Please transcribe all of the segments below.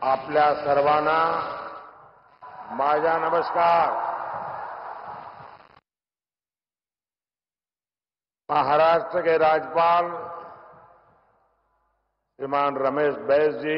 आपल्या सर्वांना माझा नमस्कार. महाराष्ट्र के राज्यपाल श्रीमान रमेश बैस जी,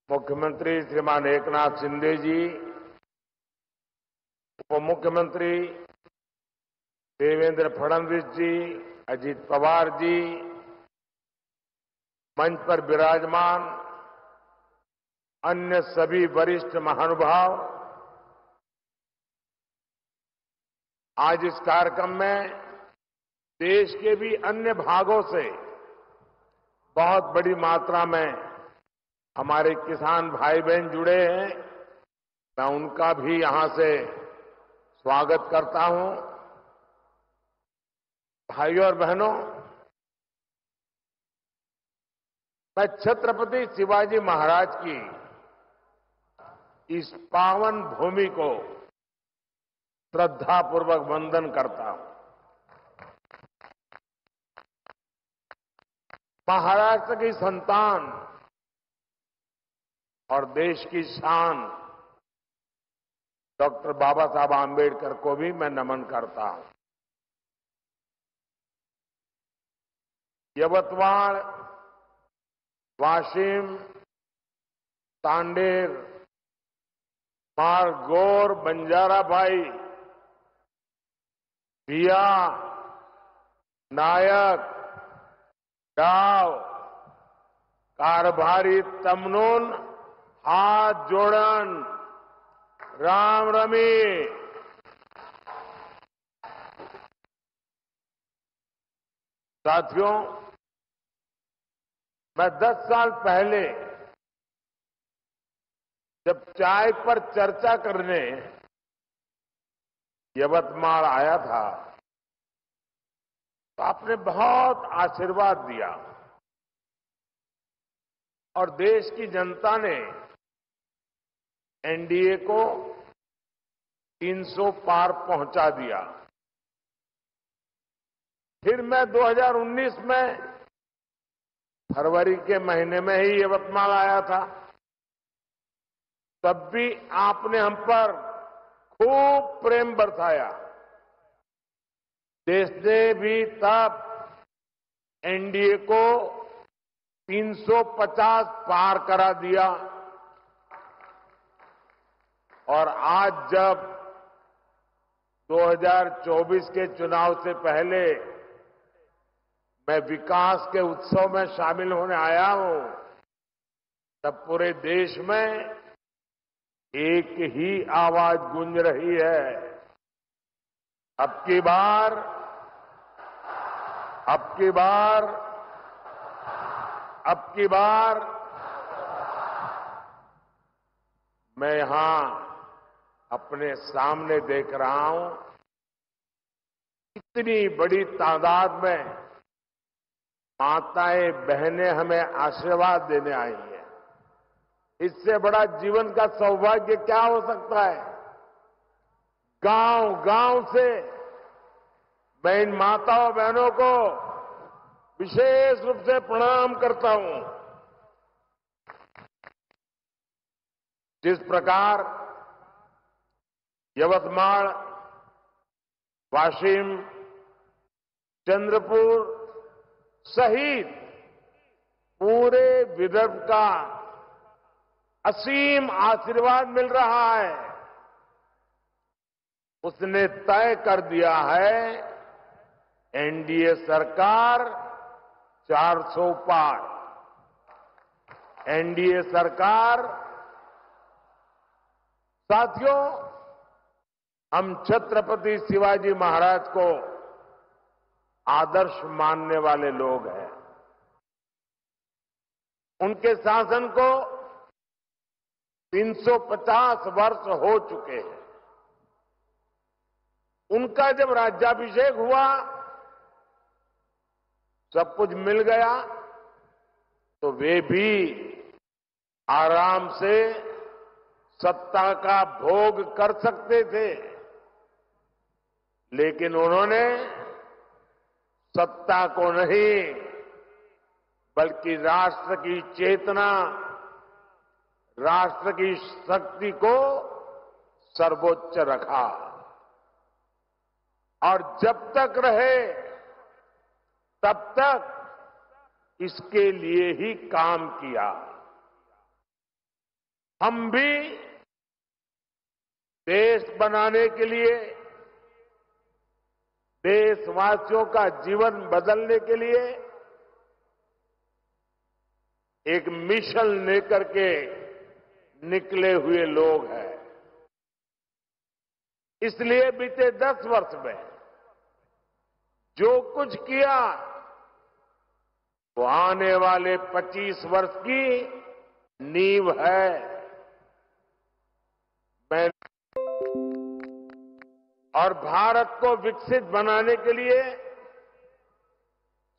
मुख्यमंत्री श्रीमान एकनाथ शिंदे जी, उप मुख्यमंत्री देवेंद्र फडणवीस जी, अजित पवार जी, मंच पर विराजमान अन्य सभी वरिष्ठ महानुभाव, आज इस कार्यक्रम में देश के भी अन्य भागों से बहुत बड़ी मात्रा में हमारे किसान भाई बहन जुड़े हैं. मैं उनका भी यहां से स्वागत करता हूं. भाइयों और बहनों, मैं छत्रपति शिवाजी महाराज की इस पावन भूमि को श्रद्धापूर्वक वंदन करता हूं. महाराष्ट्र की संतान और देश की शान डॉक्टर बाबा साहब आंबेडकर को भी मैं नमन करता हूं. यवतमाळ, वाशिम, तांडेर, मारगोर, बंजारा भाई, भिया, नायक, डाव, कारभारी, तमनून, हाथ जोड़न, राम रमी. साथियों, मैं 10 साल पहले जब चाय पर चर्चा करने यवतमाल आया था तो आपने बहुत आशीर्वाद दिया और देश की जनता ने एनडीए को 300 पार पहुंचा दिया. फिर मैं 2019 में फरवरी के महीने में ही यवतमाल आया था. तब भी आपने हम पर खूब प्रेम बरसाया. देश ने भी तब एनडीए को 350 पार करा दिया और आज जब 2024 के चुनाव से पहले मैं विकास के उत्सव में शामिल होने आया हूं, तब पूरे देश में एक ही आवाज गूंज रही है. अब की बार मैं यहां अपने सामने देख रहा हूं, इतनी बड़ी तादाद में माताएं बहनें हमें आशीर्वाद देने आई हैं. इससे बड़ा जीवन का सौभाग्य क्या हो सकता है. गांव गांव से मैं इन माताओं बहनों को विशेष रूप से प्रणाम करता हूं. जिस प्रकार यवतमाल, वाशिम, चंद्रपुर सहित पूरे विदर्भ का असीम आशीर्वाद मिल रहा है, उसने तय कर दिया है एनडीए सरकार 400 पार. एनडीए सरकार. साथियों, हम छत्रपति शिवाजी महाराज को आदर्श मानने वाले लोग हैं. उनके शासन को 350 वर्ष हो चुके हैं. उनका जब राज्याभिषेक हुआ, सब कुछ मिल गया, तो वे भी आराम से सत्ता का भोग कर सकते थे. लेकिन उन्होंने सत्ता को नहीं बल्कि राष्ट्र की चेतना, राष्ट्र की शक्ति को सर्वोच्च रखा और जब तक रहे तब तक इसके लिए ही काम किया। हम भी देश बनाने के लिए, देशवासियों का जीवन बदलने के लिए एक मिशन लेकर के निकले हुए लोग हैं। इसलिए बीते 10 वर्ष में जो कुछ किया वो आने वाले 25 वर्ष की नींव है। मैं और भारत को विकसित बनाने के लिए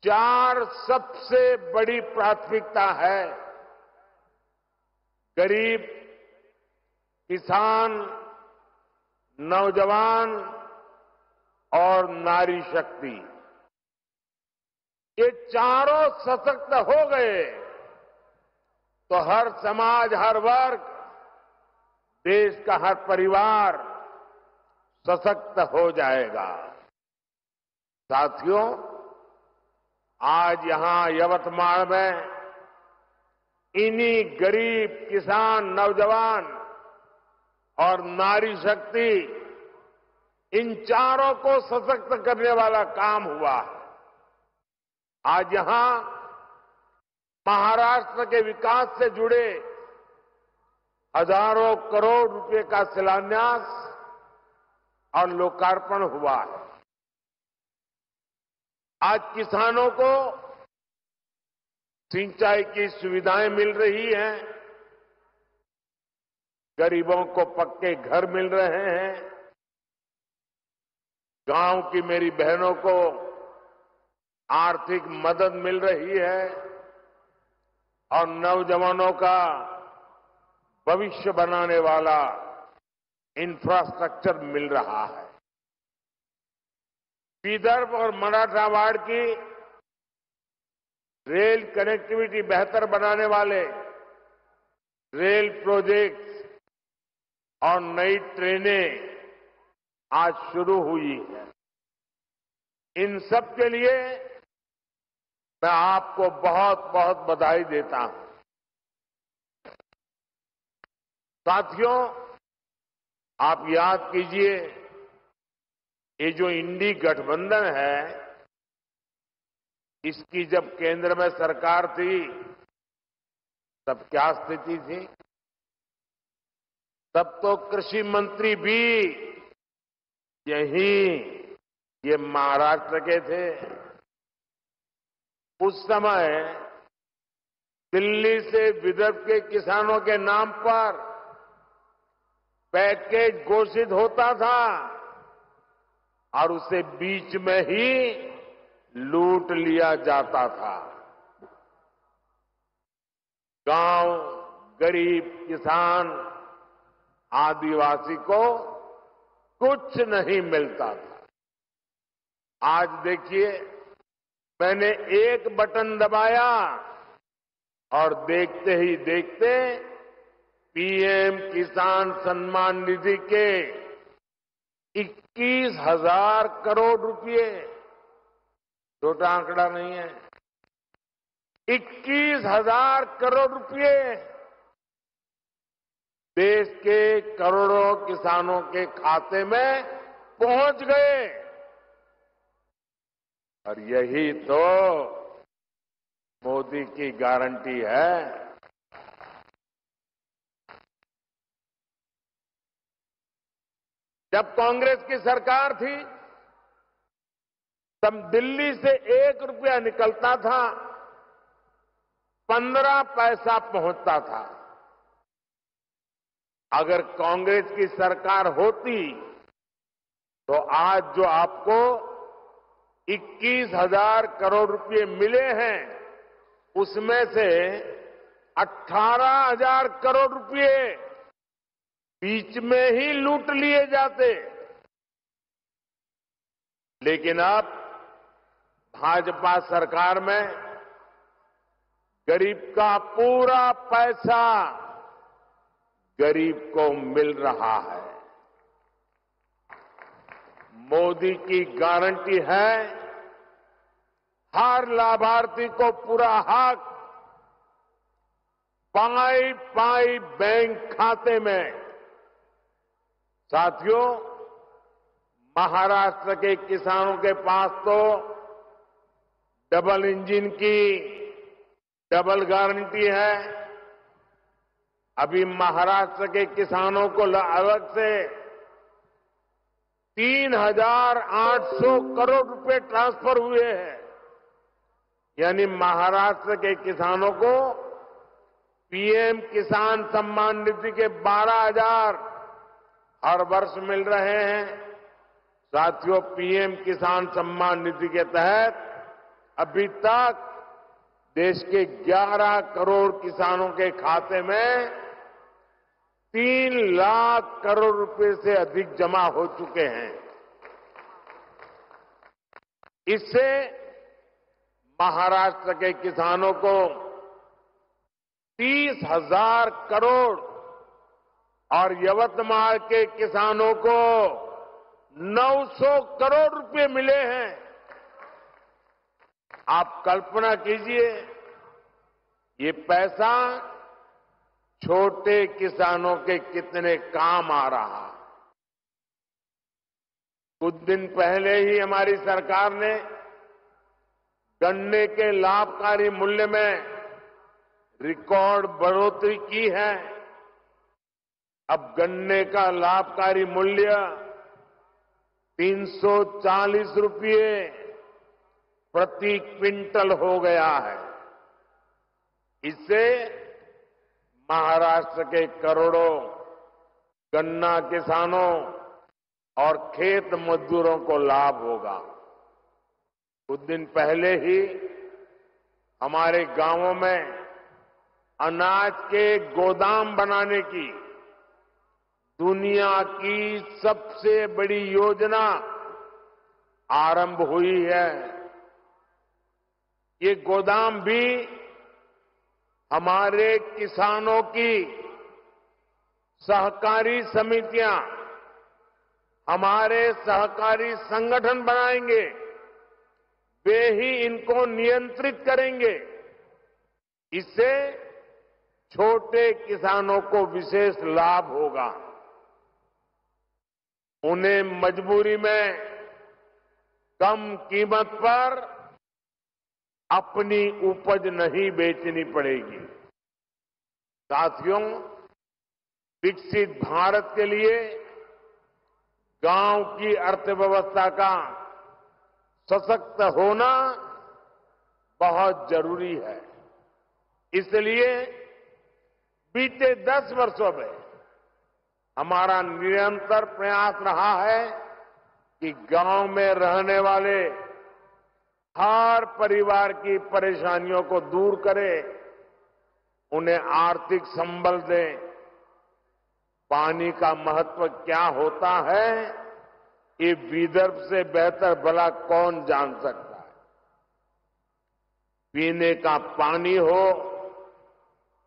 4 सबसे बड़ी प्राथमिकता है। गरीब, किसान, नौजवान और नारी शक्ति, ये चारों सशक्त हो गए तो हर समाज, हर वर्ग, देश का हर परिवार सशक्त हो जाएगा। साथियों, आज यहां यवतमाल में इन्हीं गरीब, किसान, नौजवान और नारी शक्ति, इन चारों को सशक्त करने वाला काम हुआ है। आज यहां महाराष्ट्र के विकास से जुड़े हजारों करोड़ रुपए का शिलान्यास और लोकार्पण हुआ है। आज किसानों को सिंचाई की सुविधाएं मिल रही हैं, गरीबों को पक्के घर मिल रहे हैं, गांव की मेरी बहनों को आर्थिक मदद मिल रही है और नौजवानों का भविष्य बनाने वाला इंफ्रास्ट्रक्चर मिल रहा है। विदर्भ और मराठवाड़ की रेल कनेक्टिविटी बेहतर बनाने वाले रेल प्रोजेक्ट्स और नई ट्रेनें आज शुरू हुई है। इन सब के लिए मैं आपको बहुत बहुत बधाई देता हूं। साथियों, आप याद कीजिए, ये जो इंडी गठबंधन है, इसकी जब केंद्र में सरकार थी तब क्या स्थिति थी? तब तो कृषि मंत्री भी ये महाराष्ट्र के थे। उस समय दिल्ली से विदर्भ के किसानों के नाम पर पैकेज घोषित होता था और उसे बीच में ही लूट लिया जाता था। गांव, गरीब, किसान, आदिवासी को कुछ नहीं मिलता था। आज देखिए, मैंने एक बटन दबाया और देखते ही देखते पीएम किसान सम्मान निधि के 21,000 करोड़ रुपए, छोटा आंकड़ा नहीं है, 21,000 करोड़ रुपए देश के करोड़ों किसानों के खाते में पहुंच गए। और यही तो मोदी की गारंटी है। जब कांग्रेस की सरकार थी तब दिल्ली से 1 रुपया निकलता था, 15 पैसा पहुंचता था। अगर कांग्रेस की सरकार होती तो आज जो आपको 21,000 करोड़ रुपए मिले हैं, उसमें से 18,000 करोड़ रुपए बीच में ही लूट लिए जाते। लेकिन अब भाजपा सरकार में गरीब का पूरा पैसा गरीब को मिल रहा है। मोदी की गारंटी है हर लाभार्थी को पूरा हक पाई पाई बैंक खाते में। साथियों, महाराष्ट्र के किसानों के पास तो डबल इंजन की डबल गारंटी है। अभी महाराष्ट्र के किसानों को अलग से 3,800 करोड़ रुपए ट्रांसफर हुए हैं। यानी महाराष्ट्र के किसानों को पीएम किसान सम्मान निधि के 12,000 हर वर्ष मिल रहे हैं। साथियों, पीएम किसान सम्मान निधि के तहत अभी तक देश के 11 करोड़ किसानों के खाते में 3 लाख करोड़ रुपए से अधिक जमा हो चुके हैं। इससे महाराष्ट्र के किसानों को 30,000 करोड़ और यवतमाल के किसानों को 900 करोड़ रुपए मिले हैं। आप कल्पना कीजिए, ये पैसा छोटे किसानों के कितने काम आ रहा। कुछ दिन पहले ही हमारी सरकार ने गन्ने के लाभकारी मूल्य में रिकॉर्ड बढ़ोतरी की है। अब गन्ने का लाभकारी मूल्य 340 रुपये प्रति क्विंटल हो गया है। इससे महाराष्ट्र के करोड़ों गन्ना किसानों और खेत मजदूरों को लाभ होगा। कुछ दिन पहले ही हमारे गांवों में अनाज के गोदाम बनाने की दुनिया की सबसे बड़ी योजना आरंभ हुई है। ये गोदाम भी हमारे किसानों की सहकारी समितियां, हमारे सहकारी संगठन बनाएंगे। वे ही इनको नियंत्रित करेंगे। इससे छोटे किसानों को विशेष लाभ होगा। उन्हें मजबूरी में कम कीमत पर अपनी उपज नहीं बेचनी पड़ेगी। साथियों, विकसित भारत के लिए गांव की अर्थव्यवस्था का सशक्त होना बहुत जरूरी है। इसलिए बीते 10 वर्षों में हमारा निरंतर प्रयास रहा है कि गांव में रहने वाले हर परिवार की परेशानियों को दूर करें, उन्हें आर्थिक संबल दें। पानी का महत्व क्या होता है, ये विदर्भ से बेहतर भला कौन जान सकता है। पीने का पानी हो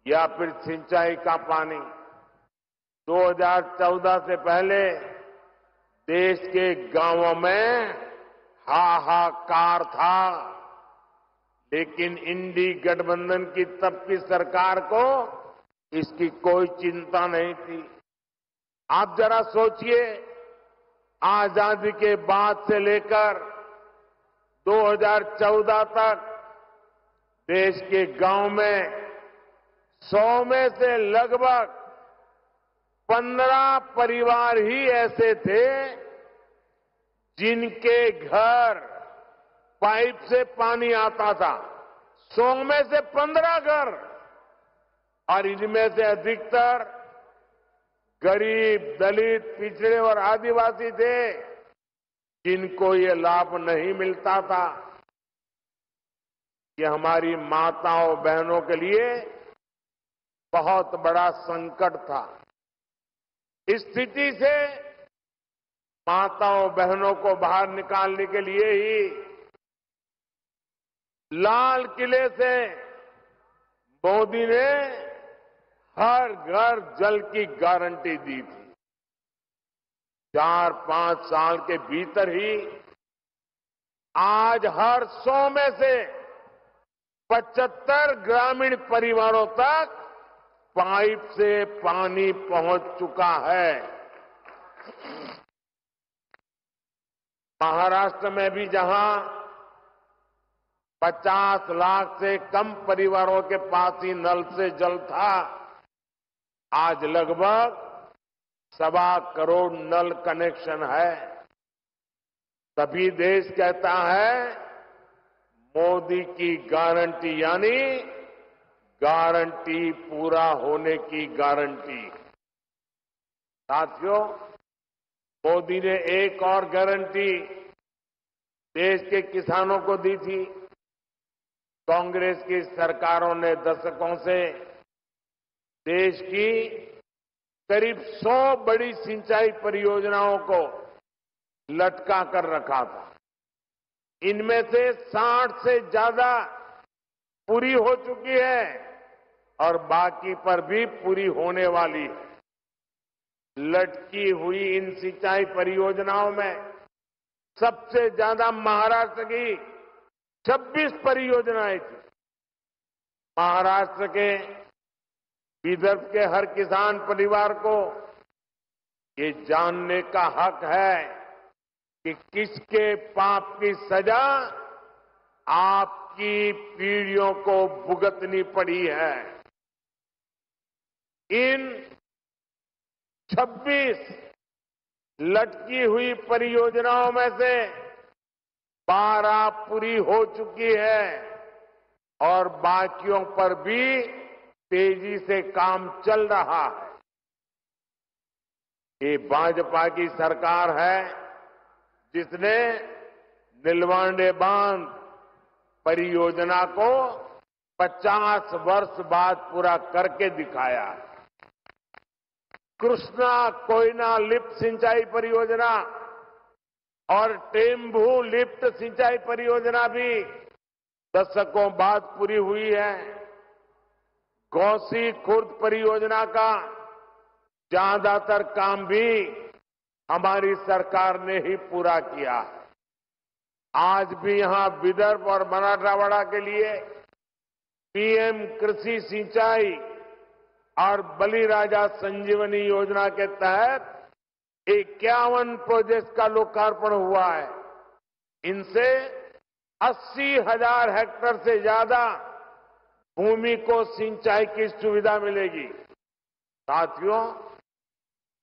या फिर सिंचाई का पानी, 2014 से पहले देश के गांवों में हाहाकार था। लेकिन इंडी गठबंधन की तब की सरकार को इसकी कोई चिंता नहीं थी। आप जरा सोचिए, आजादी के बाद से लेकर 2014 तक देश के गांव में 100 में से लगभग 15 परिवार ही ऐसे थे जिनके घर पाइप से पानी आता था। 100 में से 15 घर, और इनमें से अधिकतर गरीब, दलित, पिछड़े और आदिवासी थे जिनको ये लाभ नहीं मिलता था। ये हमारी माताओं बहनों के लिए बहुत बड़ा संकट था। इस स्थिति से माताओं बहनों को बाहर निकालने के लिए ही लाल किले से मोदी ने हर घर जल की गारंटी दी थी। 4-5 साल के भीतर ही आज हर 100 में से 75 ग्रामीण परिवारों तक पाइप से पानी पहुंच चुका है। महाराष्ट्र में भी जहां 50 लाख से कम परिवारों के पास ही नल से जल था, आज लगभग 1.25 करोड़ नल कनेक्शन है। तभी देश कहता है मोदी की गारंटी यानी गारंटी पूरा होने की गारंटी। साथियों, मोदी ने एक और गारंटी देश के किसानों को दी थी। कांग्रेस की सरकारों ने दशकों से देश की करीब 100 बड़ी सिंचाई परियोजनाओं को लटका कर रखा था। इनमें से 60 से ज्यादा पूरी हो चुकी है और बाकी पर भी पूरी होने वाली है। लटकी हुई इन सिंचाई परियोजनाओं में सबसे ज्यादा महाराष्ट्र की 26 परियोजनाएं थी। महाराष्ट्र के विदर्भ के हर किसान परिवार को ये जानने का हक है कि किसके पाप की सजा आपकी पीढ़ियों को भुगतनी पड़ी है। इन 26 लटकी हुई परियोजनाओं में से 12 पूरी हो चुकी है और बाकियों पर भी तेजी से काम चल रहा है। ये भाजपा की सरकार है जिसने नीलवांडे बांध परियोजना को 50 वर्ष बाद पूरा करके दिखाया। कृष्णा कोयना लिफ्ट सिंचाई परियोजना और टेम्बू लिफ्ट सिंचाई परियोजना भी दशकों बाद पूरी हुई है। गौसी खुर्द परियोजना का ज्यादातर काम भी हमारी सरकार ने ही पूरा किया है। आज भी यहां विदर्भ और मराठवाड़ा के लिए पीएम कृषि सिंचाई और बलिराजा संजीवनी योजना के तहत 51 प्रोजेक्ट का लोकार्पण हुआ है। इनसे 80,000 हेक्टेयर से ज्यादा भूमि को सिंचाई की सुविधा मिलेगी। साथियों,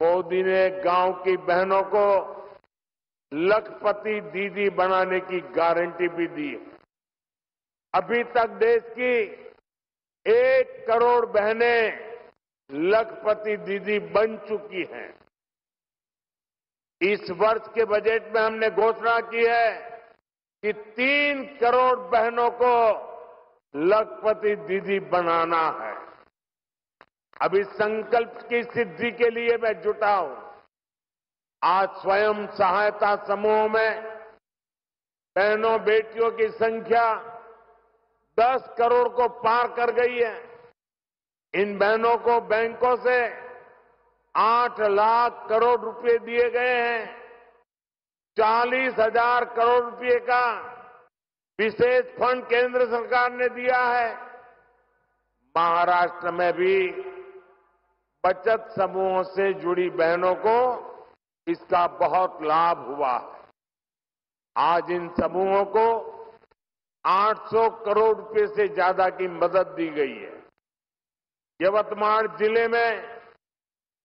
मोदी ने गांव की बहनों को लखपति दीदी बनाने की गारंटी भी दी है। अभी तक देश की 1 करोड़ बहनें लखपति दीदी बन चुकी हैं। इस वर्ष के बजट में हमने घोषणा की है कि 3 करोड़ बहनों को लखपति दीदी बनाना है। अब इस संकल्प की सिद्धि के लिए मैं जुटा हूं। आज स्वयं सहायता समूहों में बहनों बेटियों की संख्या 10 करोड़ को पार कर गई है। इन बहनों को बैंकों से 8 लाख करोड़ रुपए दिए गए हैं। 40,000 करोड़ रुपए का विशेष फंड केंद्र सरकार ने दिया है। महाराष्ट्र में भी बचत समूहों से जुड़ी बहनों को इसका बहुत लाभ हुआ है। आज इन समूहों को 800 करोड़ रुपए से ज्यादा की मदद दी गई है। यवतमाल जिले में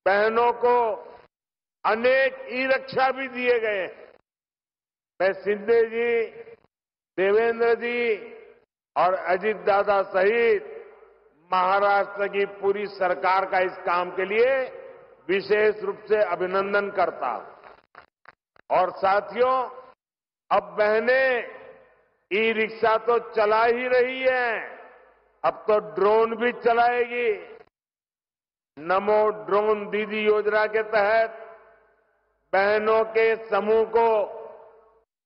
बहनों को अनेक ई-रिक्शा भी दिए गए हैं। मैं शिंदे जी, देवेंद्र जी और अजीत दादा सहित महाराष्ट्र की पूरी सरकार का इस काम के लिए विशेष रूप से अभिनंदन करता हूं। और साथियों, अब बहनें ई-रिक्शा तो चला ही रही है, अब तो ड्रोन भी चलाएगी। नमो ड्रोन दीदी योजना के तहत बहनों के समूह को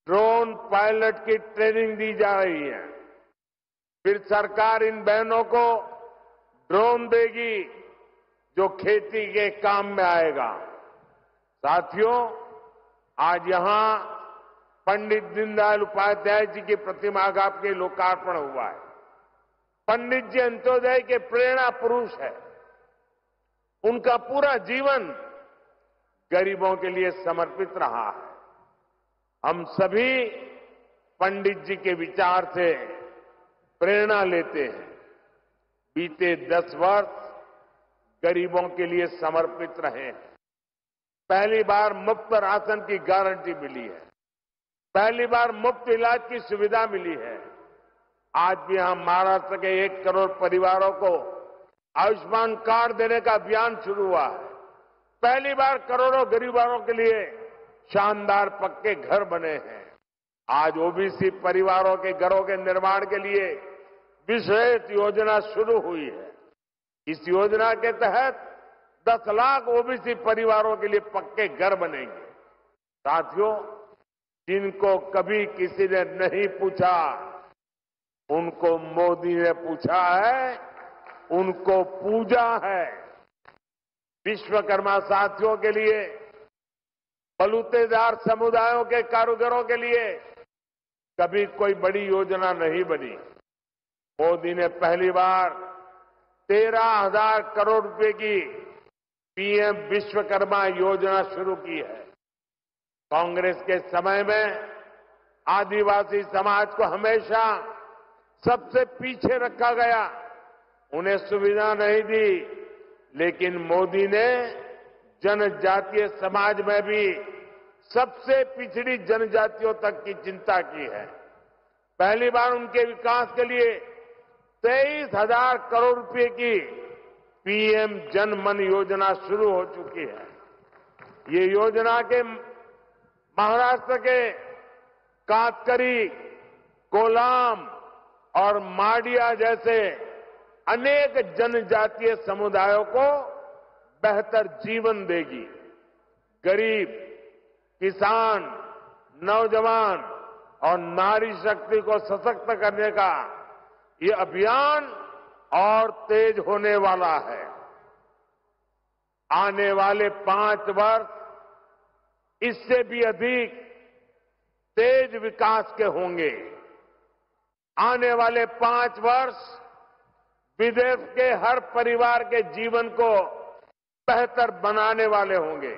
ड्रोन पायलट की ट्रेनिंग दी जा रही है। फिर सरकार इन बहनों को ड्रोन देगी जो खेती के काम में आएगा। साथियों, आज यहां पंडित दीनदयाल उपाध्याय जी की प्रतिमा का के लोकार्पण हुआ है। पंडित जी अंत्योदय के प्रेरणा पुरुष है। उनका पूरा जीवन गरीबों के लिए समर्पित रहा है। हम सभी पंडित जी के विचार से प्रेरणा लेते हैं। बीते 10 वर्ष गरीबों के लिए समर्पित रहे हैं। पहली बार मुफ्त राशन की गारंटी मिली है। पहली बार मुफ्त इलाज की सुविधा मिली है। आज भी हम महाराष्ट्र के 1 करोड़ परिवारों को आयुष्मान कार्ड देने का अभियान शुरू हुआ है। पहली बार करोड़ों गरीबों के लिए शानदार पक्के घर बने हैं। आज ओबीसी परिवारों के घरों के निर्माण के लिए विशेष योजना शुरू हुई है। इस योजना के तहत 10 लाख ओबीसी परिवारों के लिए पक्के घर बनेंगे। साथियों, जिनको कभी किसी ने नहीं पूछा, उनको मोदी ने पूछा है, उनको पूजा है। विश्वकर्मा साथियों के लिए, बलूतेदार समुदायों के कारीगरों के लिए कभी कोई बड़ी योजना नहीं बनी। मोदी ने पहली बार 13,000 करोड़ रुपए की पीएम विश्वकर्मा योजना शुरू की है। कांग्रेस के समय में आदिवासी समाज को हमेशा सबसे पीछे रखा गया, उन्हें सुविधा नहीं दी। लेकिन मोदी ने जनजातीय समाज में भी सबसे पिछड़ी जनजातियों तक की चिंता की है। पहली बार उनके विकास के लिए 23,000 करोड़ रुपए की पीएम जन मन योजना शुरू हो चुकी है। ये योजना के महाराष्ट्र के कातकरी, कोलाम और माडिया जैसे अनेक जनजातीय समुदायों को बेहतर जीवन देगी। गरीब, किसान, नौजवान और नारी शक्ति को सशक्त करने का ये अभियान और तेज होने वाला है। आने वाले 5 वर्ष इससे भी अधिक तेज विकास के होंगे। आने वाले 5 वर्ष विदेश के हर परिवार के जीवन को बेहतर बनाने वाले होंगे।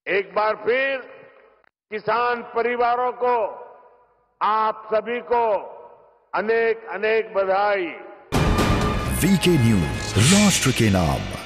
एक बार फिर किसान परिवारों को, आप सभी को अनेक अनेक बधाई। वीके न्यूज, राष्ट्र के नाम।